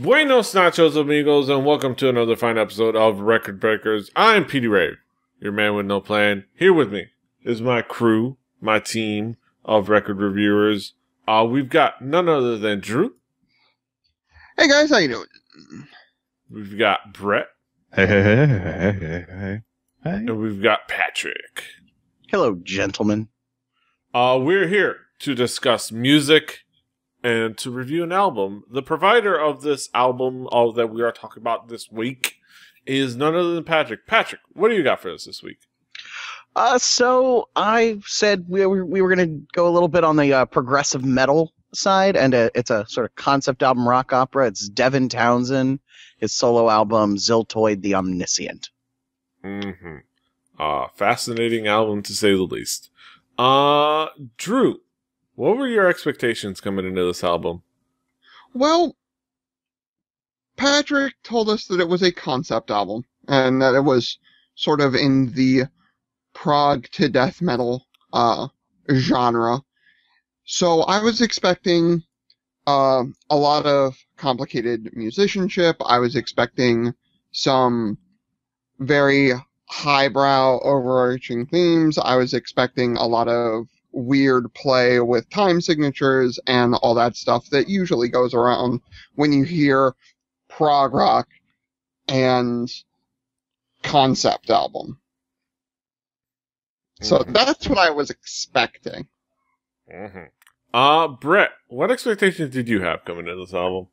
Buenos nachos, amigos, and welcome to another fine episode of Record Breakers. I'm PETEY, RAVE, your man with no plan. Here with me is my crew, my team of record reviewers. We've got none other than Drew. Hey guys, how you doing? We've got Brett. Hey. And we've got Patrick. Hello, gentlemen. We're here to discuss music and to review an album. The provider of this album that we are talking about this week is none other than Patrick. Patrick, what do you got for us this week? So I said we were going to go a little bit on the progressive metal side, and it's a sort of concept album rock opera. It's Devin Townsend, his solo album, Ziltoid The Omniscient. Fascinating album to say the least. Drew, what were your expectations coming into this album? Well, Patrick told us that it was a concept album, and that it was sort of in the prog to death metal genre. So I was expecting a lot of complicated musicianship. I was expecting some very highbrow, overarching themes. I was expecting a lot of weird play with time signatures and all that stuff that usually goes around when you hear prog rock and concept album. So that's what I was expecting. Brett, what expectations did you have coming into this album?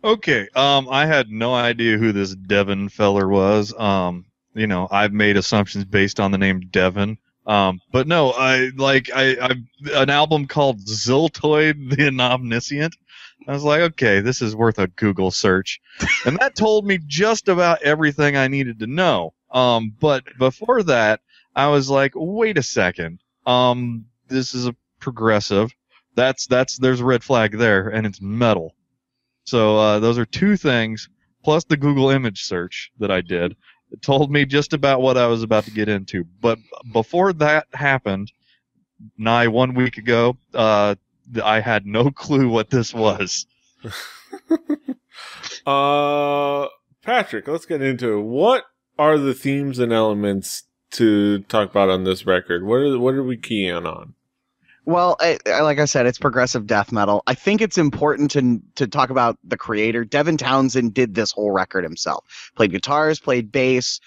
Okay, I had no idea who this Devin feller was. I've made assumptions based on the name Devin. But no, I've an album called Ziltoid The Omniscient. I was like, okay, this is worth a Google search. And that told me just about everything I needed to know. But before that, I was like, wait a second. This is a progressive. There's a red flag there, and it's metal. So those are two things, plus the Google image search that I did. It told me just about what I was about to get into. But before that happened, nigh 1 week ago, I had no clue what this was. Patrick, let's get into it. What are the themes and elements to talk about on this record? What are we keying on? Well, like I said, it's progressive death metal. I think it's important to talk about the creator. Devin Townsend did this whole record himself. Played guitars, played bass,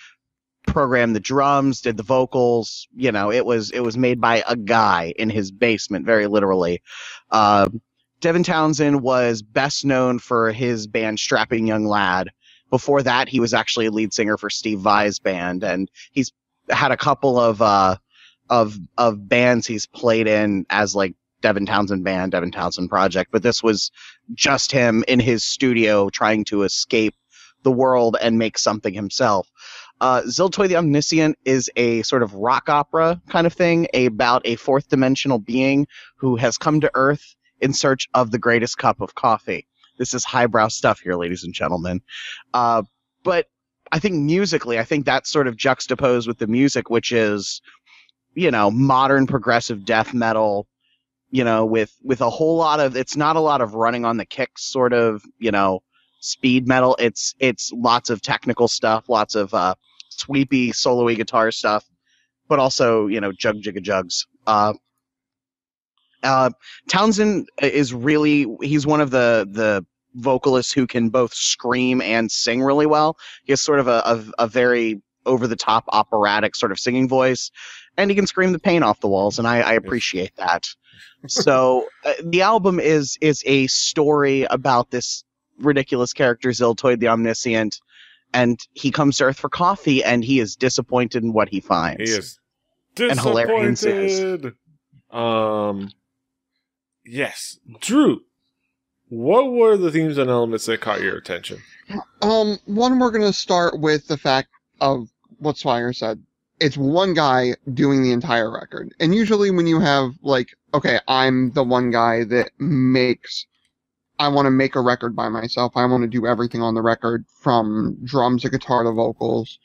programmed the drums, did the vocals. You know, it was made by a guy in his basement, very literally. Devin Townsend was best known for his band Strapping Young Lad. Before that, he was actually a lead singer for Steve Vai's band, and he's had a couple of bands he's played in as like Devin Townsend Band, Devin Townsend Project, but this was just him in his studio trying to escape the world and make something himself. Ziltoid The Omniscient is a sort of rock opera kind of thing about a fourth dimensional being who has come to Earth in search of the greatest cup of coffee. This is highbrow stuff here, ladies and gentlemen. But I think musically, that's sort of juxtaposed with the music, which is, modern progressive death metal, with a whole lot of, it's not a lot of running on the kicks sort of, speed metal. It's lots of technical stuff, lots of sweepy, solo-y guitar stuff, but also, jug jigga jugs. Townsend is really, he's one of the vocalists who can both scream and sing really well. He has sort of a very over-the-top operatic sort of singing voice, and he can scream the paint off the walls, and I appreciate that. So the album is a story about this ridiculous character, Ziltoid The Omniscient, and he comes to Earth for coffee, and he is disappointed in what he finds. He is disappointed. Yes. Drew, what were the themes and elements that caught your attention? One, we're going to start with the fact of what Swire said. It's one guy doing the entire record. And usually when you have, okay, I'm the one guy that I want to make a record by myself. I want to do everything on the record, from drums to guitar to vocals.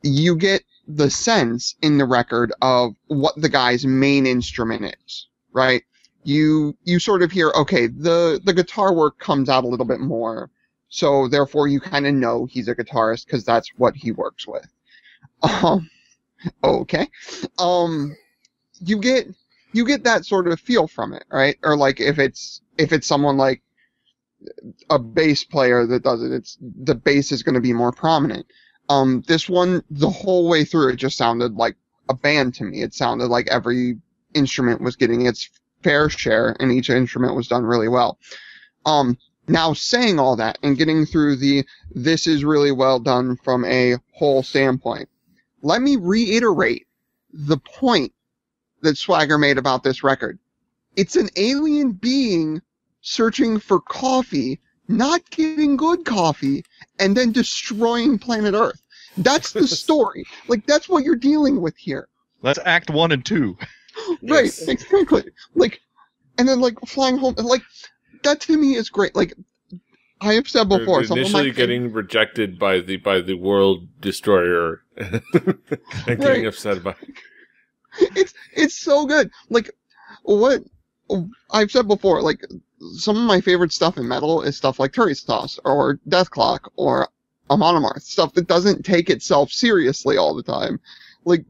You get the sense in the record of what the guy's main instrument is, right? You sort of hear, okay, the guitar work comes out a little bit more. So therefore you kind of know he's a guitarist because that's what he works with. Okay. You get that sort of feel from it, right? Or like if it's someone like a bass player that does it, the bass is going to be more prominent. This one, the whole way through, it just sounded like a band to me. It sounded like every instrument was getting its fair share, and each instrument was done really well. Now saying all that and getting through this is really well done from a whole standpoint, let me reiterate the point that Swagger made about this record. It's an alien being searching for coffee, not getting good coffee, and then destroying planet Earth. That's the story. Like, that's what you're dealing with here. That's Act 1 and 2. Right, Yes. exactly. Like, and then, like, flying home, like, that to me is great. Like, I have said before, some of my initially getting rejected by the world destroyer and getting Right. upset about it's so good. Like, what I've said before, like, some of my favorite stuff in metal is stuff like Toss or Deathclock or Amon, stuff that doesn't take itself seriously all the time. Like,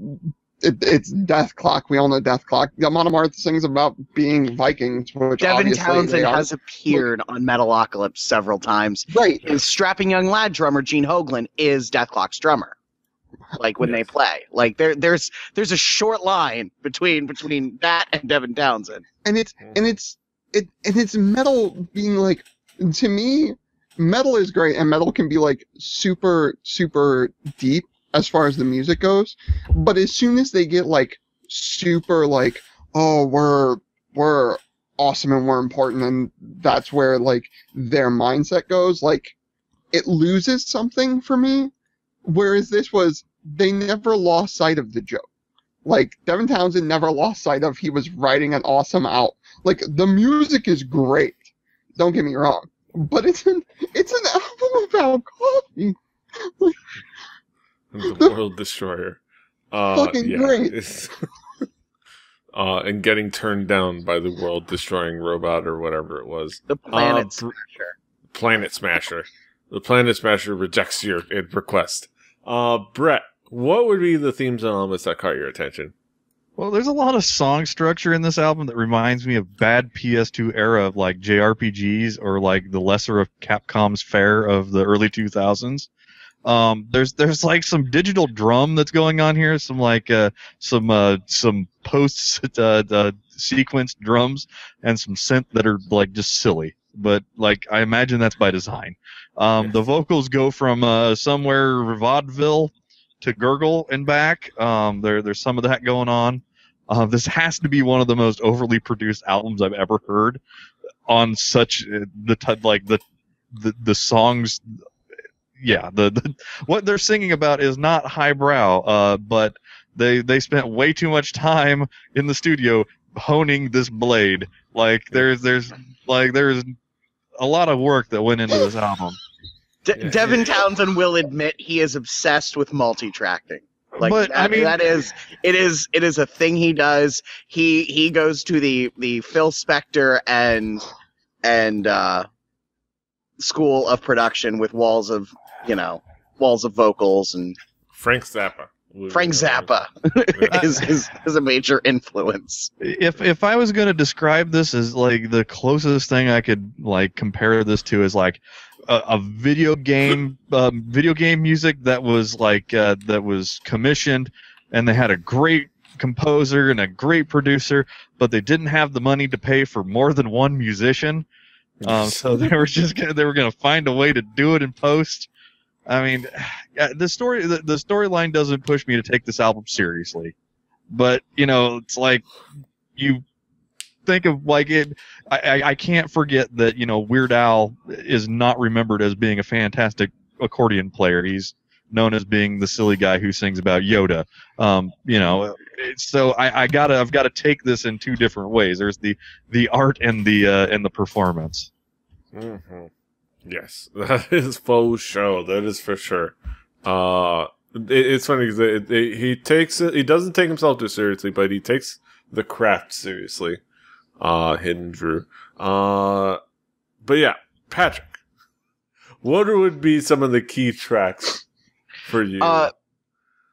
it's Deathclock. We all know Deathclock. Amon sings about being Vikings, which Devin obviously Townsend they are. has appeared on Metalocalypse several times. Right. His strapping young lad drummer, Gene Hoglan, is Deathclock's drummer. Like when they play, like there's a short line between that and Devin Townsend. And it's metal being like, to me, metal is great, and metal can be like super, super deep as far as the music goes. But as soon as they get like super like, oh, we're awesome and we're important, and that's where like their mindset goes, like it loses something for me. Whereas this was, they never lost sight of the joke. Like, Devin Townsend never lost sight of he was writing an awesome out. Like, the music is great. Don't get me wrong. But it's an album about coffee. the world destroyer. Fucking great. It's and getting turned down by the world destroying robot or whatever it was. The Planet Smasher. Planet Smasher. The Planet Smasher rejects your request. Brett, what would be the themes and elements that caught your attention? Well, there's a lot of song structure in this album that reminds me of bad PS2 era of like JRPGs or like the lesser of Capcom's fare of the early 2000s. There's like some digital drum that's going on here, some like some post sequenced drums and some synth that are like just silly. But like I imagine that's by design. The vocals go from somewhere vaudeville to gurgle and back. There's some of that going on. This has to be one of the most overly produced albums I've ever heard. On such the songs, yeah, what they're singing about is not highbrow. But they spent way too much time in the studio honing this blade. Like there's a lot of work that went into this album. Devin Townsend will admit he is obsessed with multi-tracking. Like, but I mean, it is a thing he does. He goes to the Phil Spector and school of production with walls of vocals, and Frank Zappa. Frank Zappa is a major influence. If I was going to describe this as like the closest thing I could like compare this to is like a video game music that was like that was commissioned, and they had a great composer and a great producer, but they didn't have the money to pay for more than one musician, so they were going to find a way to do it in post. I mean, the storyline doesn't push me to take this album seriously, but it's like you think of like it. I can't forget that Weird Al is not remembered as being a fantastic accordion player. He's known as being the silly guy who sings about Yoda. So I've got to take this in two different ways. There's the art and the performance. Mm-hmm. Yes, that is faux show. That is for sure. It's funny because he doesn't take himself too seriously, but he takes the craft seriously. Hidden Drew. But yeah, Patrick, What would be some of the key tracks for you?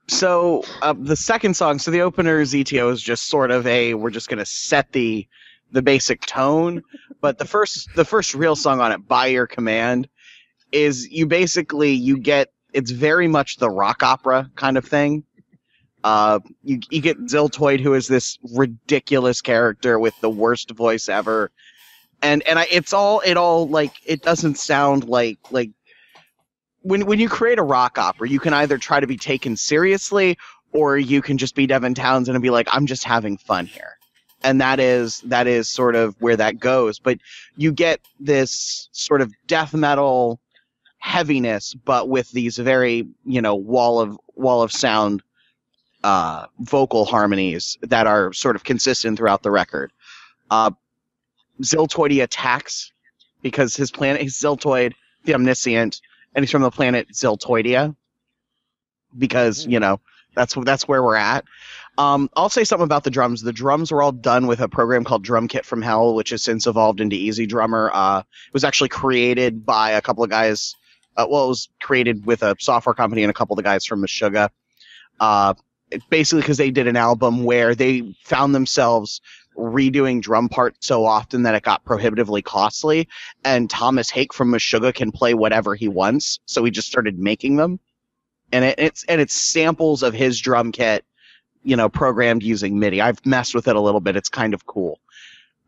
So the second song, so the opener ZTO is just sort of we're just gonna set the basic tone, but the first real song on it, By Your Command, is you get, it's very much the rock opera kind of thing. You get Ziltoid, who is this ridiculous character with the worst voice ever, and it doesn't sound like when you create a rock opera, you can either try to be taken seriously or you can just be Devin Townsend and be like, I'm just having fun here. And that is sort of where that goes. But you get this sort of death metal heaviness, but with these very, wall of sound vocal harmonies that are sort of consistent throughout the record. Ziltoid attacks because he's Ziltoid the Omniscient, and he's from the planet Ziltoidia because, that's where we're at. I'll say something about the drums. The drums were all done with a program called Drum Kit from Hell, which has since evolved into Easy Drummer. It was actually created by a couple of guys. It was created with a software company and a couple of the guys from Meshuggah. Basically because they did an album where they found themselves redoing drum parts so often that it got prohibitively costly, and Thomas Hake from Meshuggah can play whatever he wants, so he just started making them, and it's samples of his drum kit, programmed using MIDI. I've messed with it a little bit. It's kind of cool,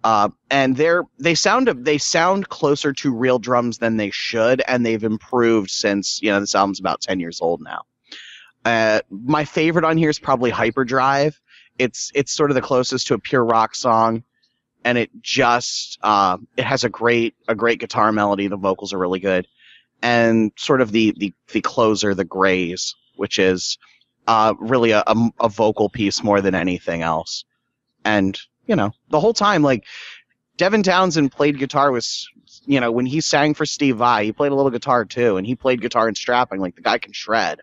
and they sound closer to real drums than they should, and they've improved since this album's about 10 years old now. My favorite on here is probably Hyperdrive. It's sort of the closest to a pure rock song, and it just it has a great guitar melody. The vocals are really good, and sort of the closer, the Grays, which is really a vocal piece more than anything else. And the whole time, like, Devin Townsend played guitar with, when he sang for Steve Vai, he played a little guitar too, and he played guitar and strapping. Like, the guy can shred,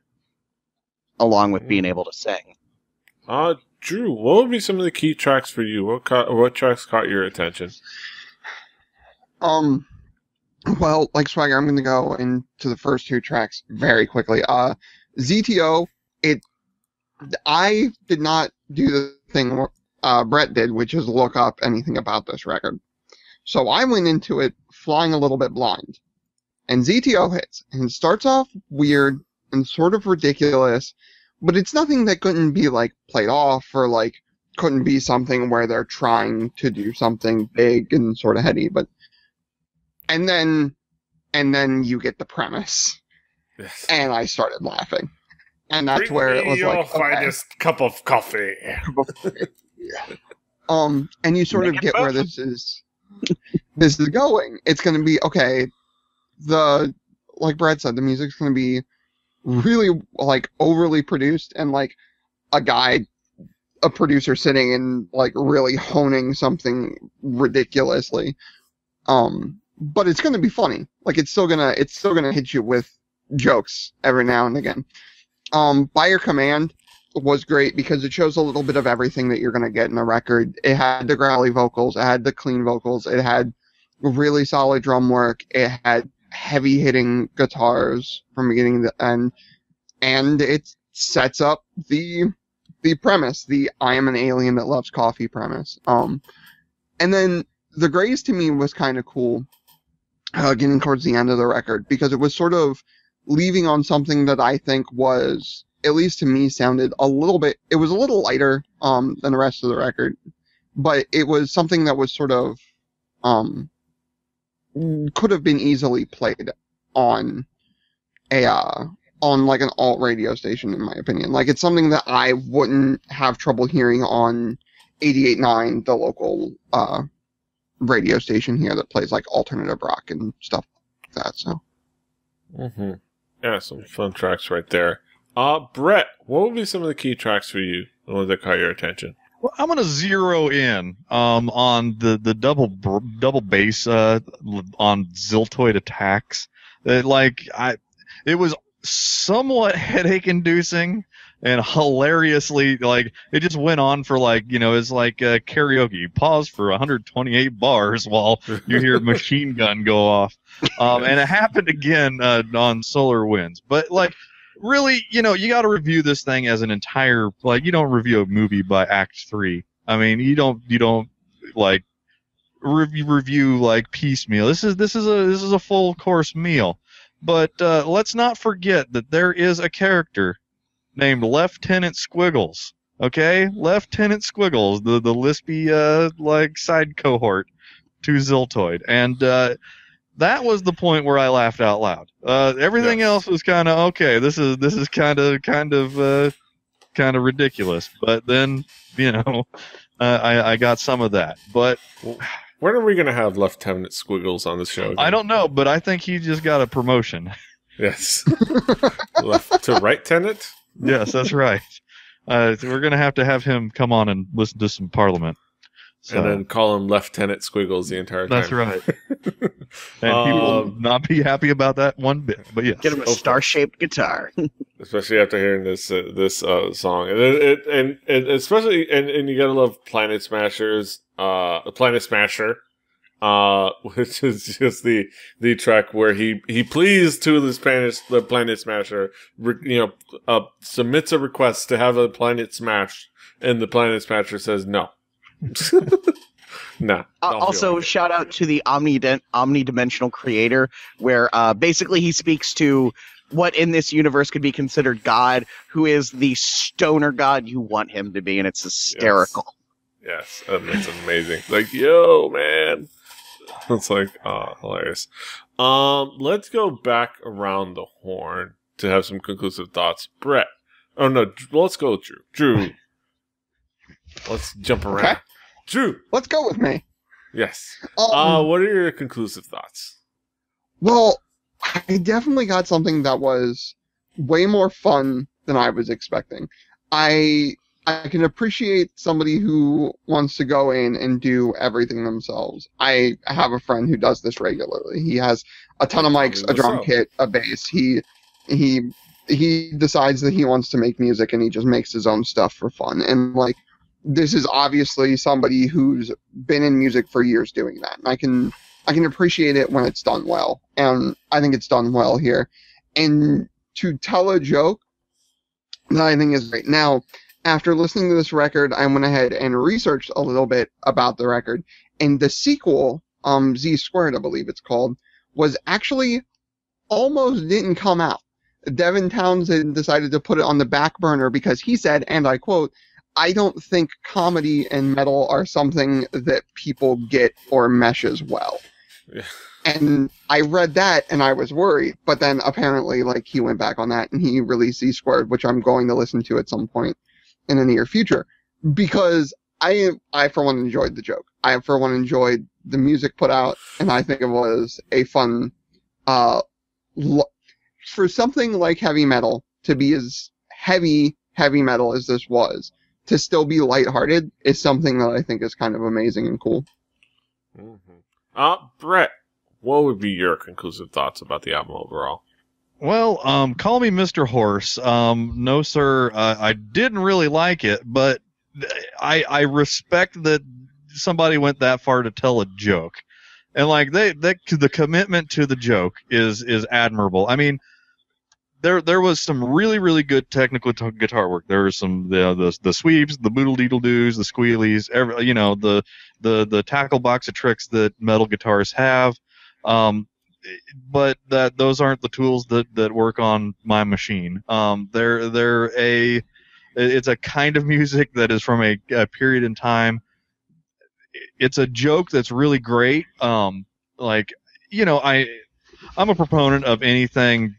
along with being able to sing. Drew, what would be some of the key tracks for you? What tracks caught your attention? Well, like Swagger, I'm going to go into the first two tracks very quickly. ZTO, I did not do the thing Brett did, which is look up anything about this record. So I went into it flying a little bit blind. And ZTO hits, and it starts off weird and sort of ridiculous, but it's nothing that couldn't be, like, played off, or, like, couldn't be something where they're trying to do something big and sort of heady, but... And then you get the premise. Yes. And I started laughing. And that's Bring where it me was your like, finest cup of coffee. Yeah. And you sort of get where this is going. It's going to be, okay, like Brad said, the music's going to be really, like, overly produced, and, like, a producer sitting and, like, really honing something ridiculously. But it's gonna be funny. Like, it's still gonna hit you with jokes every now and again. By Your Command was great because it shows a little bit of everything that you're gonna get in a record. It had the growly vocals, it had the clean vocals, it had really solid drum work, it had heavy hitting guitars from beginning to end, and it sets up the premise, the I am an alien that loves coffee premise. And then the Grays to me was kind of cool, getting towards the end of the record, because it was sort of leaving on something that I think was, at least to me, sounded a little bit, it was a little lighter than the rest of the record, but it was something that was sort of could have been easily played on like an alt radio station, in my opinion. Like, it's something that I wouldn't have trouble hearing on 88.9, the local radio station here that plays, like, alternative rock and stuff like that. So, yeah, some fun tracks right there. Brett, what would be some of the key tracks for you, the ones that caught your attention? Well, I'm gonna zero in on the double bass on Ziltoid attacks. It was somewhat headache inducing, and hilariously, like, it just went on for, like, it's like karaoke. Pause for 128 bars while you hear Machine Gun go off. And it happened again on Solar Winds. But, like, really, you got to review this thing as an entire, like, you don't review a movie by Act 3. I mean, you don't like review like piecemeal. This is a full course meal. But let's not forget that there is a character named Lieutenant Squiggles. Okay, Lieutenant Squiggles, the lispy like side cohort to Ziltoid, and that was the point where I laughed out loud. Everything else was kind of okay. This is kind of ridiculous. But then I got some of that. But when are we going to have Lieutenant Squiggles on the show again? I don't know, but I think he just got a promotion. Yes. Left to right tenant? Yes, that's right. We're going to have him come on and listen to some Parliament. So, and then call him Lieutenant Squiggles the entire time. That's right. And people will not be happy about that one bit. But yes. Get him a star-shaped guitar. Especially after hearing this song, and especially and you gotta love Planet Smashers, Planet Smasher, which is just the track where he pleads to the Planet Smasher, submits a request to have a planet smashed, and the Planet Smasher says no. No. Also, shout out to the omnidimensional creator, where basically he speaks to what in this universe could be considered God, who is the stoner God you want him to be, and it's hysterical. Yes, it's amazing. Like, yo, man. It's like, hilarious. Let's go back around the horn to have some conclusive thoughts. Brett. Oh, no, let's go with Drew. Drew. Let's jump around. Okay. Drew. Let's go with me. Yes. What are your conclusive thoughts? Well, I definitely got something that was way more fun than I was expecting. I can appreciate somebody who wants to go in and do everything themselves. I have a friend who does this regularly. He has a ton of mics, a drum kit, a bass. He decides that he wants to make music, and he just makes his own stuff for fun. And like, this is obviously somebody who's been in music for years doing that. And I can appreciate it when it's done well. And I think it's done well here. And to tell a joke that I think is great. Now, after listening to this record, I went ahead and researched a little bit about the record. And the sequel, Z Squared, I believe it's called, was actually almost didn't come out. Devin Townsend decided to put it on the back burner because he said, and I quote, "I don't think comedy and metal are something that people get or meshes well." Yeah. And I read that and I was worried, but then apparently like he went back on that and he released Z Squared, which I'm going to listen to at some point in the near future, because I for one enjoyed the joke. I for one enjoyed the music put out, and I think it was a fun for something like heavy metal to be as heavy metal as this was, to still be lighthearted is something that I think is kind of amazing and cool. Mm-hmm. Brett, what would be your conclusive thoughts about the album overall? Well, call me Mr. Horse. No, sir, I didn't really like it, but I respect that somebody went that far to tell a joke. And like the commitment to the joke is admirable. I mean, there was some really, really good technical guitar work. There was some the sweeps, the boodle deedle doos, the squealies, the tackle box of tricks that metal guitars have. But those aren't the tools that work on my machine. It's a kind of music that is from a period in time. It's a joke that's really great. I'm a proponent of anything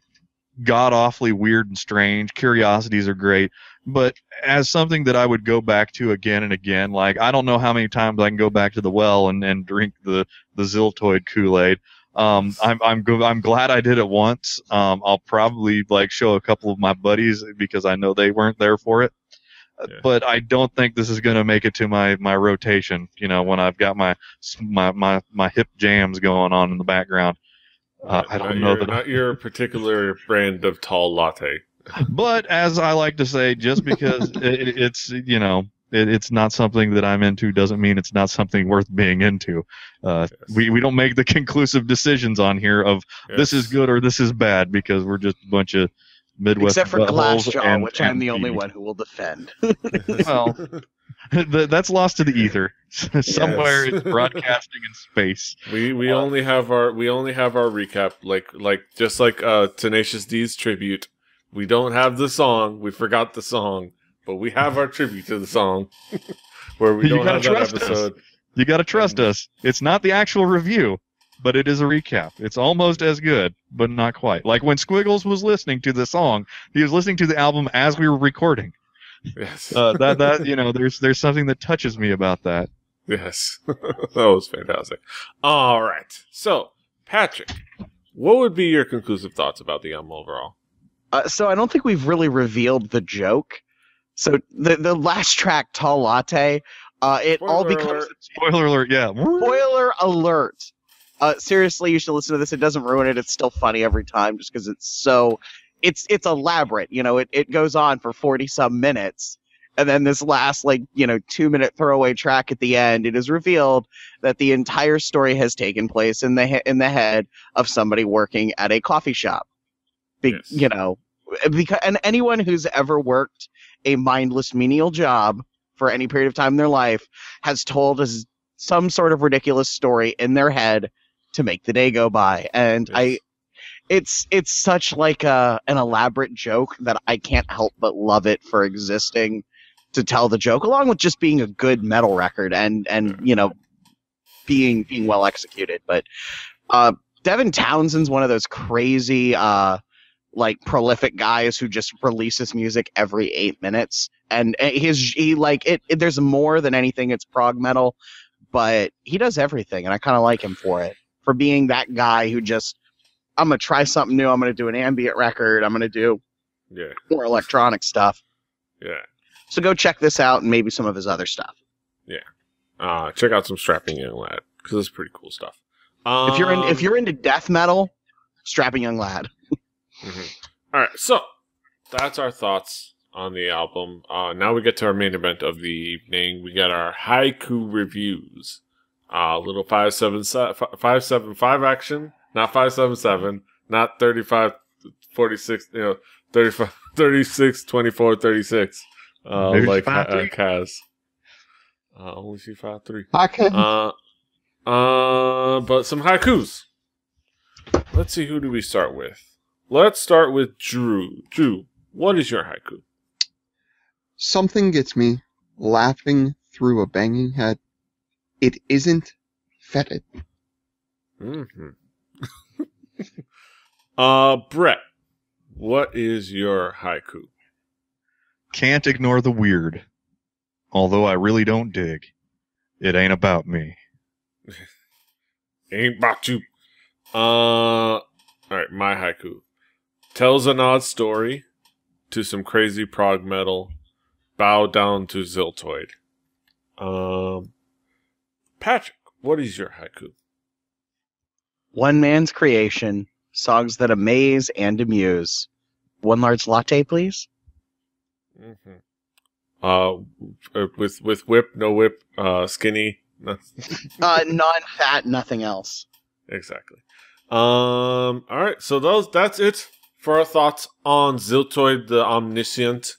god-awfully weird and strange. Curiosities are great, but as something that I would go back to again and again, like I don't know how many times I can go back to the well and drink the Ziltoid Kool-Aid. I'm glad I did it once. I'll probably like show a couple of my buddies because I know they weren't there for it. Yeah. But I don't think this is going to make it to my rotation, when I've got my hip jams going on in the background. I don't know not your particular brand of tall latte. But as I like to say, just because it's it's not something that I'm into doesn't mean it's not something worth being into. Yes. We don't make the conclusive decisions on here of this is good or this is bad because we're just a bunch of Midwest Except for buttholes Glassjaw, which I'm and the only Petey. one who will defend. Well, that's lost to the ether. Somewhere Yes. it's broadcasting in space. We only have our recap like just like Tenacious D's tribute. We don't have the song. We forgot the song, but we have our tribute to the song where we You don't gotta have that trust us. episode. You got to trust us. It's not the actual review, but it is a recap. It's almost as good, but not quite. Like when Squiggles was listening to the song, he was listening to the album as we were recording. Yes. There's something that touches me about that. Yes. That was fantastic. All right. So, Patrick, what would be your conclusive thoughts about the album overall? So I don't think we've really revealed the joke. So the last track, Tall Latte, it all Spoiler becomes alert. Spoiler alert, yeah. spoiler alert. Seriously, you should listen to this. It doesn't ruin it. It's still funny every time just because it's elaborate. It goes on for 40-some minutes. And then this last 2-minute throwaway track at the end, it is revealed that the entire story has taken place in the head of somebody working at a coffee shop. Yes. And anyone who's ever worked a mindless menial job for any period of time in their life has told us some sort of ridiculous story in their head to make the day go by. And Yes. it's such like an elaborate joke that I can't help but love it for existing to tell the joke, along with just being a good metal record and being well executed. But Devin Townsend's one of those crazy prolific guys who just releases music every 8 minutes, and there's more than anything. It's prog metal, but he does everything, and I kind of like him for it, for being that guy who just, I'm gonna try something new. I'm gonna do an ambient record. I'm gonna do more electronic stuff. Yeah. So go check this out and maybe some of his other stuff. Check out some Strapping Young Lad because it's pretty cool stuff. If you're into death metal, Strapping Young Lad. Mhm. All right, so that's our thoughts on the album. Now we get to our main event of the evening. We got our haiku reviews. Little 575 action, not 577, not 35, 46. 35, 36, 24, 36. Maybe Like 5-3? Kaz. Only see 5-3. Okay. But some haikus. Let's see, who do we start with? Let's start with Drew. Drew, what is your haiku? Something gets me laughing through a banging head. It isn't fetid. Mm-hmm. Brett, what is your haiku? Can't ignore the weird. Although I really don't dig. It ain't about me. Ain't about you. Alright, my haiku. Tells an odd story to some crazy prog metal. Bow down to Ziltoid. Patrick, what is your haiku? One man's creation, songs that amaze and amuse. One large latte, please. Mm-hmm. With whip, no whip, skinny. No. Non-fat, nothing else. Exactly. All right. So that's it for our thoughts on Ziltoid The Omniscient.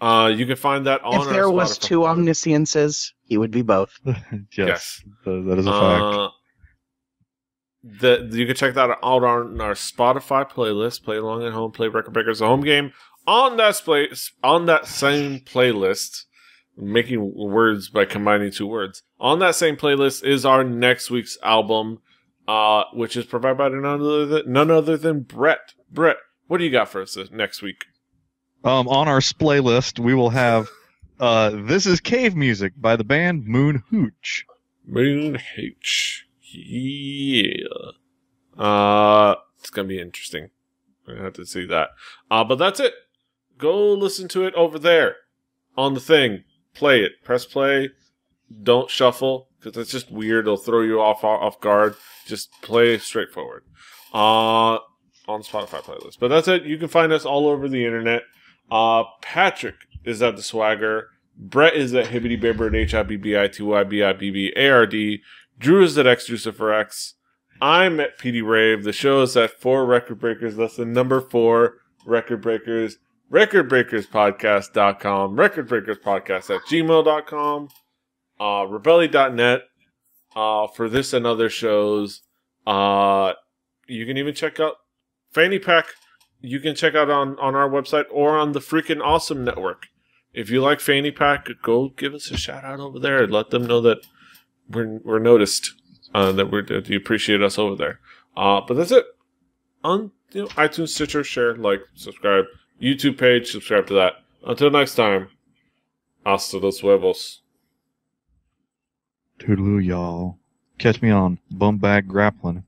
You can find that on If our there was Spotify. 2 omnisciences, he would be both. Yes. That is a fact. You can check that out on our Spotify playlist. Play Along at Home, Play Record Breakers, the home game. On that same playlist, making words by combining 2 words. On that same playlist is our next week's album, which is provided by none other than Brett. Brett, what do you got for us next week? On our playlist, we will have This Is Cave Music by the band Moon Hooch. Moon H. Yeah. It's going to be interesting. I have to see that. But that's it. Go listen to it over there on the thing. Play it. Press play. Don't shuffle because it's just weird. It'll throw you off guard. Just play straightforward. On on Spotify playlist. But that's it. You can find us all over the internet. Patrick is at The Swagger. Brett is at Hibbity Bibber at HIBBITYBIBBARD. Drew is at XJuciferX. I'm at PD Rave. The show is at 4 Record Breakers. That's the number 4 Record Breakers. RecordBreakersPodcast.com. RecordBreakersPodcast@gmail.com. Rebelli.net. For this and other shows. You can even check out Fanny Pack. You can check out on our website or on the freaking Awesome Network. If you like Fanny Pack, go give us a shout out over there. Let them know that we're noticed, that you appreciate us over there. But that's it. On iTunes, Stitcher, share, like, subscribe. YouTube page, subscribe to that. Until next time, hasta los huevos. Toodaloo, y'all. Catch me on Bum Bag Grappling.